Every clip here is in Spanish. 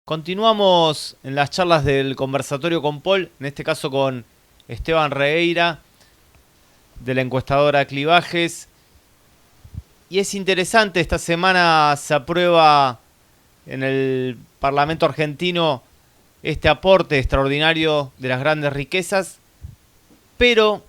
Continuamos en las charlas del conversatorio con Paul, en este caso con Esteban Regueira, de la encuestadora Clivajes. Y es interesante, esta semana se aprueba en el Parlamento argentino este aporte extraordinario de las grandes riquezas, pero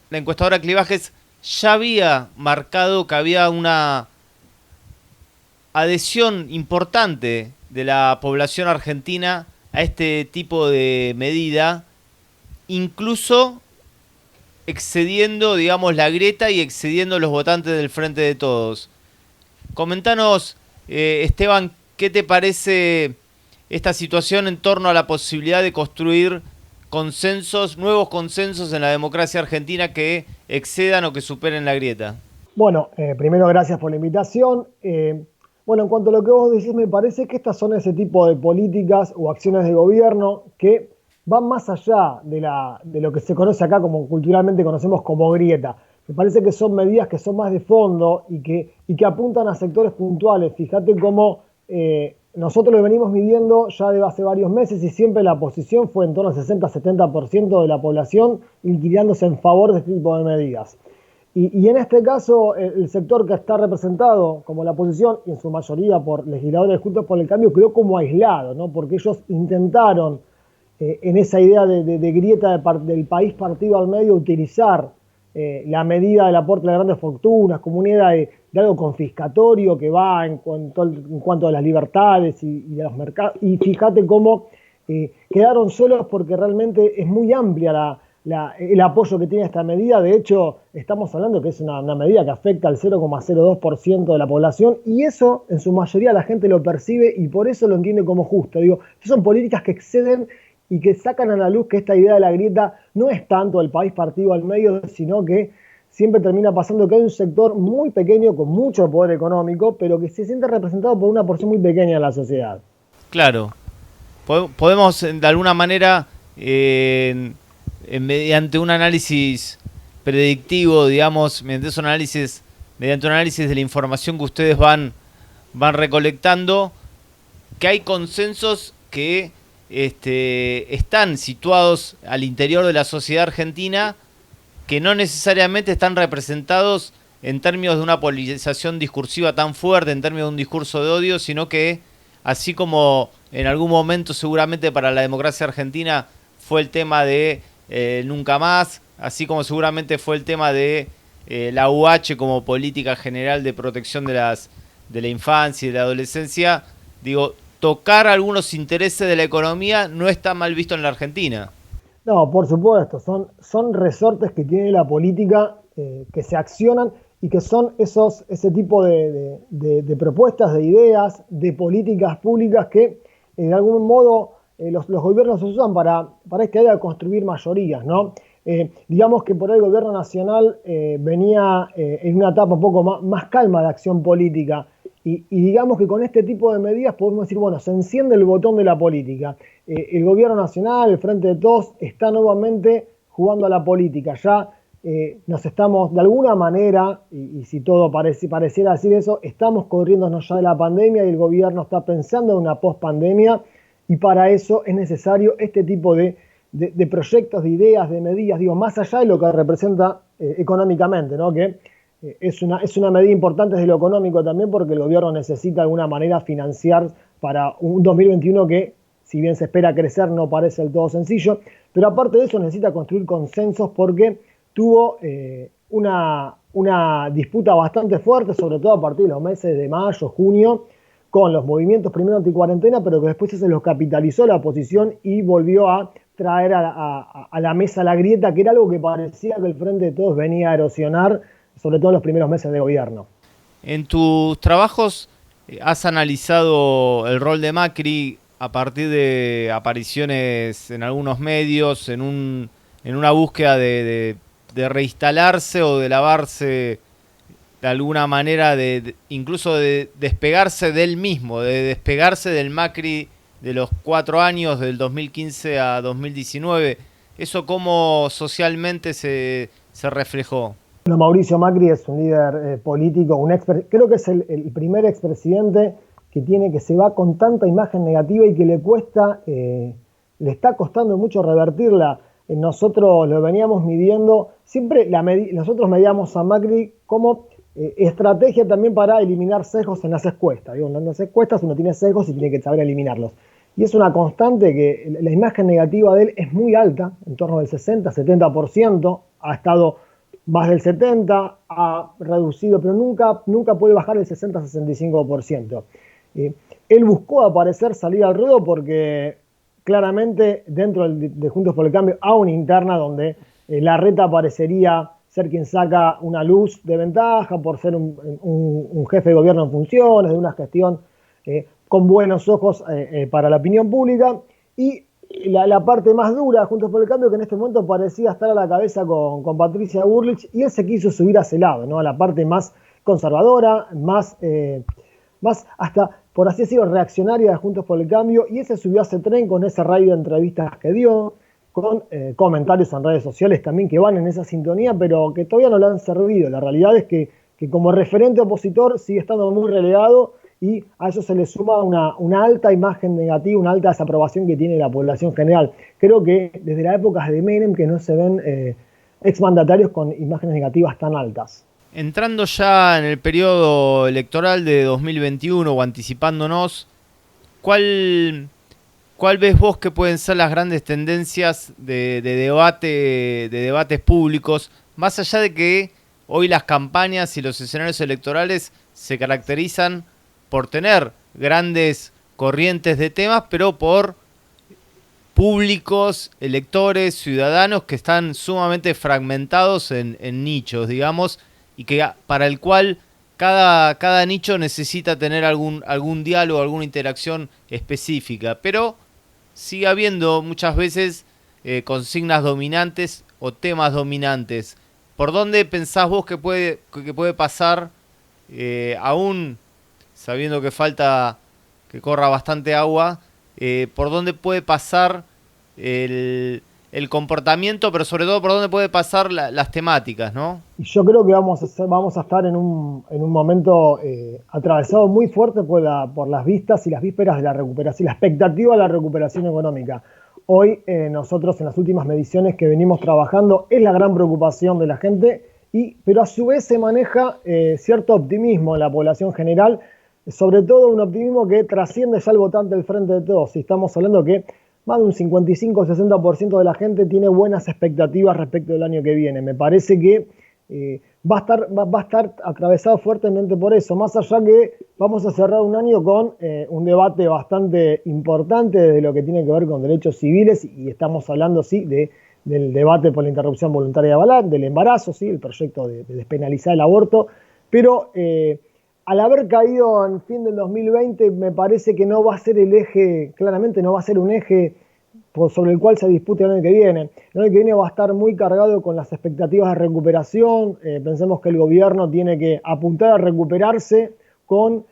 la encuestadora Clivajes ya había marcado que había una adhesión importante de la población argentina a este tipo de medida, incluso excediendo, digamos, la grieta y excediendo los votantes del Frente de Todos. Comentanos, Esteban, ¿qué te parece esta situación en torno a la posibilidad de construir consensos, nuevos consensos en la democracia argentina que excedan o que superen la grieta? Bueno, primero gracias por la invitación. Bueno, en cuanto a lo que vos decís, me parece que estas son ese tipo de políticas o acciones de gobierno que van más allá de lo que se conoce acá como culturalmente conocemos como grieta. Me parece que son medidas que son más de fondo y que apuntan a sectores puntuales. Fíjate cómo nosotros lo venimos midiendo ya de hace varios meses y siempre la posición fue en torno al 60-70% de la población inclinándose en favor de este tipo de medidas. Y en este caso, el sector que está representado como la oposición, y en su mayoría por legisladores Juntos por el Cambio, quedó como aislado, ¿no? Porque ellos intentaron, en esa idea de grieta del país partido al medio, utilizar la medida del aporte de las grandes fortunas como una idea de algo confiscatorio que va en cuanto a las libertades y de los mercados. Y fíjate cómo quedaron solos porque realmente es muy amplia el apoyo que tiene esta medida. De hecho, estamos hablando que es una medida que afecta al 0,02% de la población y eso en su mayoría la gente lo percibe y por eso lo entiende como justo. Digo, son políticas que exceden y que sacan a la luz que esta idea de la grieta no es tanto el país partido al medio, sino que siempre termina pasando que hay un sector muy pequeño con mucho poder económico, pero que se siente representado por una porción muy pequeña de la sociedad. Claro, podemos de alguna manera, mediante un análisis predictivo, digamos, mediante un análisis de la información que ustedes van recolectando, que hay consensos que están situados al interior de la sociedad argentina, que no necesariamente están representados en términos de una polarización discursiva tan fuerte, en términos de un discurso de odio, sino que, así como en algún momento seguramente para la democracia argentina fue el tema de nunca más, así como seguramente fue el tema de la UH como política general de protección de la infancia y de la adolescencia, digo, tocar algunos intereses de la economía no está mal visto en la Argentina. No, por supuesto, son resortes que tiene la política que se accionan y que son ese tipo de propuestas, de ideas, de políticas públicas que de algún modo los gobiernos usan para esta idea de construir mayorías, ¿no? Digamos que por ahí el gobierno nacional venía en una etapa un poco más calma de acción política y digamos que con este tipo de medidas podemos decir, bueno, se enciende el botón de la política. El gobierno nacional, el Frente de Todos, está nuevamente jugando a la política. Ya nos estamos, de alguna manera, y si todo pareciera decir eso, estamos corriéndonos ya de la pandemia y el gobierno está pensando en una post-pandemia y para eso es necesario este tipo de proyectos, de ideas, de medidas, digo, más allá de lo que representa económicamente, ¿no? Que es una medida importante desde lo económico también porque el gobierno necesita de alguna manera financiar para un 2021 que, si bien se espera crecer, no parece del todo sencillo, pero aparte de eso necesita construir consensos porque tuvo una disputa bastante fuerte, sobre todo a partir de los meses de mayo, junio, con los movimientos primero anticuarentena, pero que después se los capitalizó la oposición y volvió a traer a la mesa la grieta, que era algo que parecía que el Frente de Todos venía a erosionar, sobre todo en los primeros meses de gobierno. En tus trabajos has analizado el rol de Macri a partir de apariciones en algunos medios, en una búsqueda de reinstalarse o de lavarse de alguna manera, incluso de despegarse de él mismo, de despegarse del Macri de los 4 años, del 2015 a 2019. ¿Eso cómo socialmente se reflejó? Bueno, Mauricio Macri es un líder político, creo que es el primer expresidente que se va con tanta imagen negativa y que le está costando mucho revertirla. Nosotros lo veníamos midiendo, nosotros medíamos a Macri como estrategia también para eliminar sesgos en las encuestas. Digo, en las encuestas uno tiene sesgos y tiene que saber eliminarlos. Y es una constante que la imagen negativa de él es muy alta, en torno del 60-70%, ha estado más del 70%, ha reducido, pero nunca puede bajar del 60-65%. Él buscó aparecer, salir al ruedo porque claramente dentro de Juntos por el Cambio hay una interna donde Larreta parecería ser quien saca una luz de ventaja por ser un jefe de gobierno en funciones, de una gestión con buenos ojos para la opinión pública, y la parte más dura de Juntos por el Cambio, que en este momento parecía estar a la cabeza con Patricia Bullrich, y él se quiso subir a ese lado, ¿no? A la parte más conservadora, más hasta, por así decirlo, reaccionaria de Juntos por el Cambio, y él se subió a ese tren con ese rayo de entrevistas que dio, con comentarios en redes sociales también que van en esa sintonía, pero que todavía no le han servido. La realidad es que como referente opositor sigue estando muy relegado, y a eso se le suma una alta imagen negativa, una alta desaprobación que tiene la población general. Creo que desde las épocas de Menem que no se ven exmandatarios con imágenes negativas tan altas. Entrando ya en el periodo electoral de 2021 o anticipándonos, ¿cuál ves vos que pueden ser las grandes tendencias de debates públicos, más allá de que hoy las campañas y los escenarios electorales se caracterizan por tener grandes corrientes de temas, pero por públicos, electores, ciudadanos que están sumamente fragmentados en nichos, digamos, y que para el cual cada nicho necesita tener algún diálogo, alguna interacción específica, pero sigue habiendo muchas veces consignas dominantes o temas dominantes. ¿Por dónde pensás vos que puede pasar, aún sabiendo que falta que corra bastante agua, por dónde puede pasar el comportamiento, pero sobre todo por dónde puede pasar las temáticas, ¿no? Y yo creo que vamos a estar en un momento atravesado muy fuerte por las vistas y las vísperas de la recuperación, la expectativa de la recuperación económica. Hoy nosotros en las últimas mediciones que venimos trabajando es la gran preocupación de la gente, pero a su vez se maneja cierto optimismo en la población general, sobre todo un optimismo que trasciende ya el votante del Frente de Todos. Y estamos hablando que más de un 55-60% de la gente tiene buenas expectativas respecto del año que viene. Me parece que va a estar atravesado fuertemente por eso, más allá que vamos a cerrar un año con un debate bastante importante de lo que tiene que ver con derechos civiles, y estamos hablando, sí, del debate por la interrupción voluntaria del embarazo, sí, el proyecto de despenalizar el aborto, pero al haber caído en fin del 2020, me parece que no va a ser el eje, claramente no va a ser un eje sobre el cual se dispute el año que viene. El año que viene va a estar muy cargado con las expectativas de recuperación. Pensemos que el gobierno tiene que apuntar a recuperarse con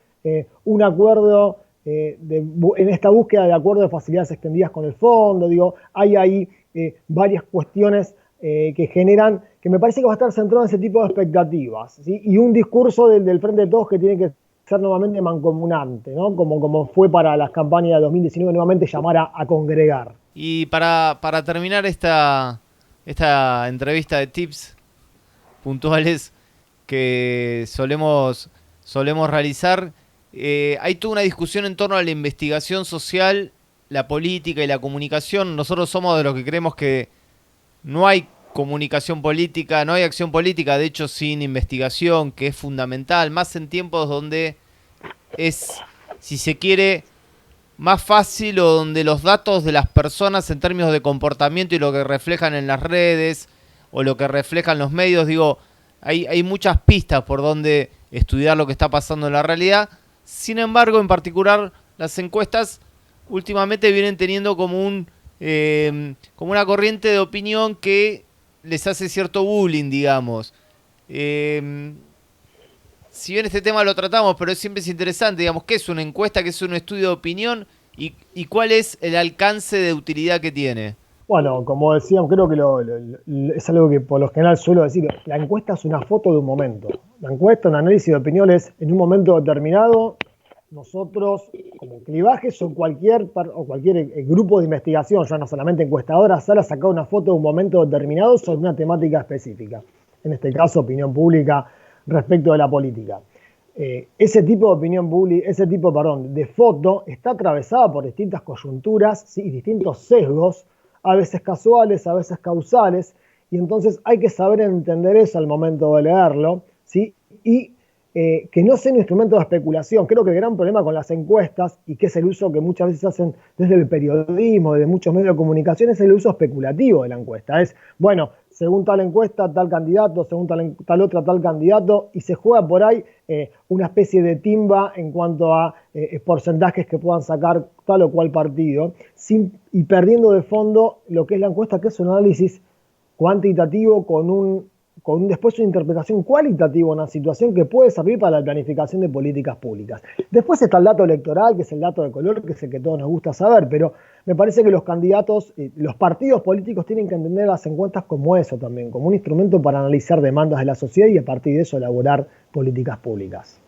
un acuerdo, en esta búsqueda de acuerdo de facilidades extendidas con el fondo. Digo, hay ahí varias cuestiones que generan, que me parece que va a estar centrado en ese tipo de expectativas, ¿sí? Y un discurso del Frente de Todos que tiene que ser nuevamente mancomunante, ¿no? Como fue para las campañas de 2019, nuevamente llamar a congregar. Y para terminar esta entrevista de tips puntuales que solemos realizar, hay toda una discusión en torno a la investigación social, la política y la comunicación. Nosotros somos de los que creemos que no hay comunicación política, no hay acción política, de hecho, sin investigación, que es fundamental, más en tiempos donde es, si se quiere, más fácil, o donde los datos de las personas en términos de comportamiento y lo que reflejan en las redes o lo que reflejan los medios, digo, hay muchas pistas por donde estudiar lo que está pasando en la realidad. Sin embargo, en particular, las encuestas últimamente vienen teniendo como una corriente de opinión que les hace cierto bullying, digamos. Si bien este tema lo tratamos, pero siempre es interesante, digamos, ¿qué es una encuesta? ¿Qué es un estudio de opinión? ¿Y cuál es el alcance de utilidad que tiene? Bueno, como decíamos, creo que es algo que por lo general suelo decir, la encuesta es una foto de un momento. La encuesta, un análisis de opinión es en un momento determinado, nosotros, como Clivages o cualquier grupo de investigación, ya no solamente encuestadoras, sale a sacar una foto de un momento determinado sobre una temática específica. En este caso, opinión pública respecto de la política. Ese tipo de opinión pública, de foto está atravesada por distintas coyunturas, ¿sí? Y distintos sesgos, a veces casuales, a veces causales, y entonces hay que saber entender eso al momento de leerlo, ¿sí? Y que no sea un instrumento de especulación. Creo que el gran problema con las encuestas, y que es el uso que muchas veces hacen desde el periodismo, desde muchos medios de comunicación, es el uso especulativo de la encuesta. Es, bueno, según tal encuesta, tal candidato, según tal otra, tal candidato, y se juega por ahí una especie de timba en cuanto a porcentajes que puedan sacar tal o cual partido, y perdiendo de fondo lo que es la encuesta, que es un análisis cuantitativo con después una interpretación cualitativa, una situación que puede servir para la planificación de políticas públicas. Después está el dato electoral, que es el dato de color, que es el que todos nos gusta saber, pero me parece que los candidatos, los partidos políticos tienen que entender las encuestas como eso también, como un instrumento para analizar demandas de la sociedad y a partir de eso elaborar políticas públicas.